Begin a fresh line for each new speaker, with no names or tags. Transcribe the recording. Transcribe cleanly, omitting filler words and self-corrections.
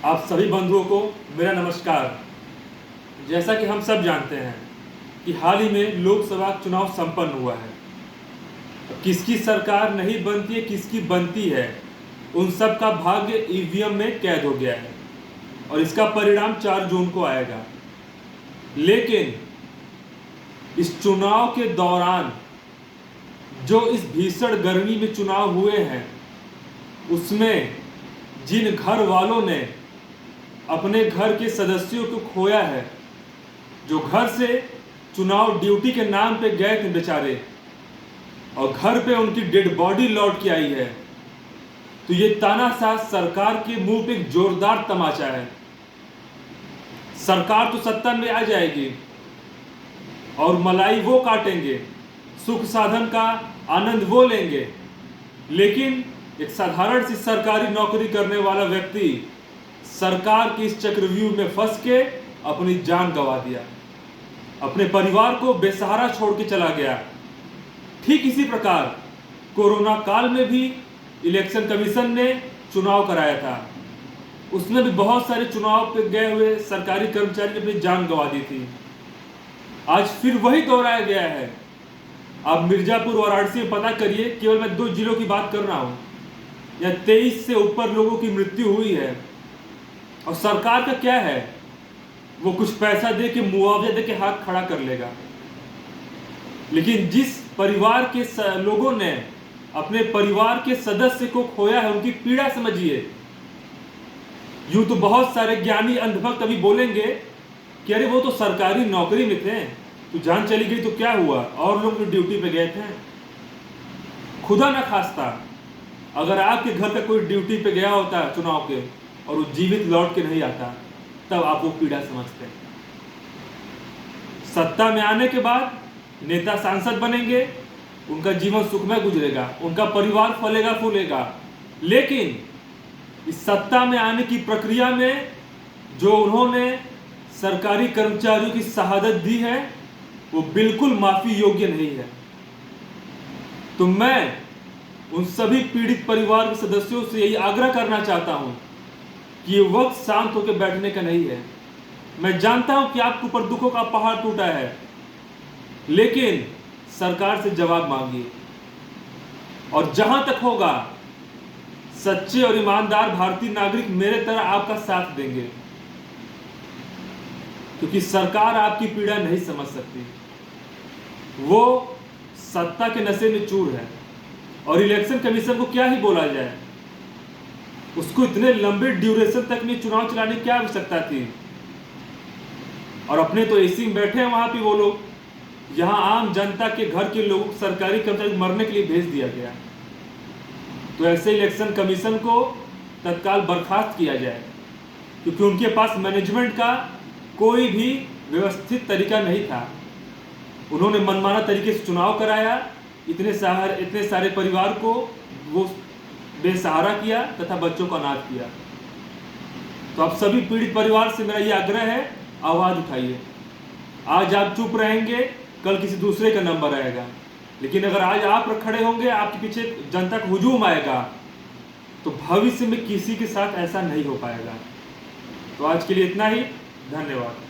आप सभी बंधुओं को मेरा नमस्कार। जैसा कि हम सब जानते हैं कि हाल ही में लोकसभा चुनाव संपन्न हुआ है। किसकी सरकार नहीं बनती है, किसकी बनती है, उन सब का भाग्य ईवीएम में कैद हो गया है और इसका परिणाम 4 जून को आएगा। लेकिन इस चुनाव के दौरान जो इस भीषण गर्मी में चुनाव हुए हैं, उसमें जिन घर वालों ने अपने घर के सदस्यों को खोया है, जो घर से चुनाव ड्यूटी के नाम पे गए थे बेचारे और घर पे उनकी डेड बॉडी लौट के आई है, तो ये तानाशाह सरकार के मुंह पे एक जोरदार तमाचा है। सरकार तो सत्ता में आ जाएगी और मलाई वो काटेंगे, सुख साधन का आनंद वो लेंगे, लेकिन एक साधारण सी सरकारी नौकरी करने वाला व्यक्ति सरकार के इस चक्रव्यूह में फंस के अपनी जान गंवा दिया, अपने परिवार को बेसहारा छोड़ के चला गया। ठीक इसी प्रकार कोरोना काल में भी इलेक्शन कमीशन ने चुनाव कराया था, उसमें भी बहुत सारे चुनाव पे गए हुए सरकारी कर्मचारी ने अपनी जान गंवा दी थी। आज फिर वही दोहराया गया है। आप मिर्जापुर और वाराणसी में पता करिए, केवल मैं 2 जिलों की बात कर रहा हूं, या 23 से ऊपर लोगों की मृत्यु हुई है। और सरकार का क्या है, वो कुछ पैसा दे के, मुआवजा दे के हाथ खड़ा कर लेगा। लेकिन जिस परिवार के लोगों ने अपने परिवार के सदस्य को खोया है, उनकी पीड़ा समझिए। यूं तो बहुत सारे ज्ञानी अंधभक्त अभी बोलेंगे कि अरे वो तो सरकारी नौकरी में थे, तो जान चली गई तो क्या हुआ, और लोग तो ड्यूटी पे गए थे। खुदा ना खास्ता अगर आपके घर का कोई ड्यूटी पे गया होता चुनाव के और वो जीवित लौट के नहीं आता, तब आप वो पीड़ा समझते हैं। सत्ता में आने के बाद नेता सांसद बनेंगे, उनका जीवन सुखमय गुजरेगा, उनका परिवार फलेगा फूलेगा, लेकिन इस सत्ता में आने की प्रक्रिया में जो उन्होंने सरकारी कर्मचारियों की शहादत दी है, वो बिल्कुल माफी योग्य नहीं है। तो मैं उन सभी पीड़ित परिवार के सदस्यों से यही आग्रह करना चाहता हूं कि ये वक्त शांत होकर बैठने का नहीं है। मैं जानता हूं कि आपके ऊपर दुखों का पहाड़ टूटा है, लेकिन सरकार से जवाब मांगिए। और जहां तक होगा, सच्चे और ईमानदार भारतीय नागरिक मेरे तरह आपका साथ देंगे, क्योंकि सरकार आपकी पीड़ा नहीं समझ सकती। वो सत्ता के नशे में चूर है और इलेक्शन कमीशन को क्या ही बोला जाए, उसको इतने लंबे ड्यूरेशन तक में चुनाव चलाने की क्या आवश्यकता थी। और अपने तो एसी में बैठे हैं वहां पे वो लोग, यहां आम जनता के घर के लोग सरकारी कर्मचारी मरने के लिए भेज दिया गया। तो ऐसे इलेक्शन कमीशन को तत्काल बर्खास्त किया जाए, क्योंकि उनके पास मैनेजमेंट का कोई भी व्यवस्थित तरीका नहीं था। उन्होंने मनमाना तरीके से चुनाव कराया, इतने सारे परिवार को वो बेसहारा किया तथा बच्चों को अनाथ किया। तो आप सभी पीड़ित परिवार से मेरा ये आग्रह है, आवाज उठाइए। आज आप चुप रहेंगे, कल किसी दूसरे का नंबर आएगा, लेकिन अगर आज आप खड़े होंगे, आपके पीछे जनता का हुजूम आएगा, तो भविष्य में किसी के साथ ऐसा नहीं हो पाएगा। तो आज के लिए इतना ही, धन्यवाद।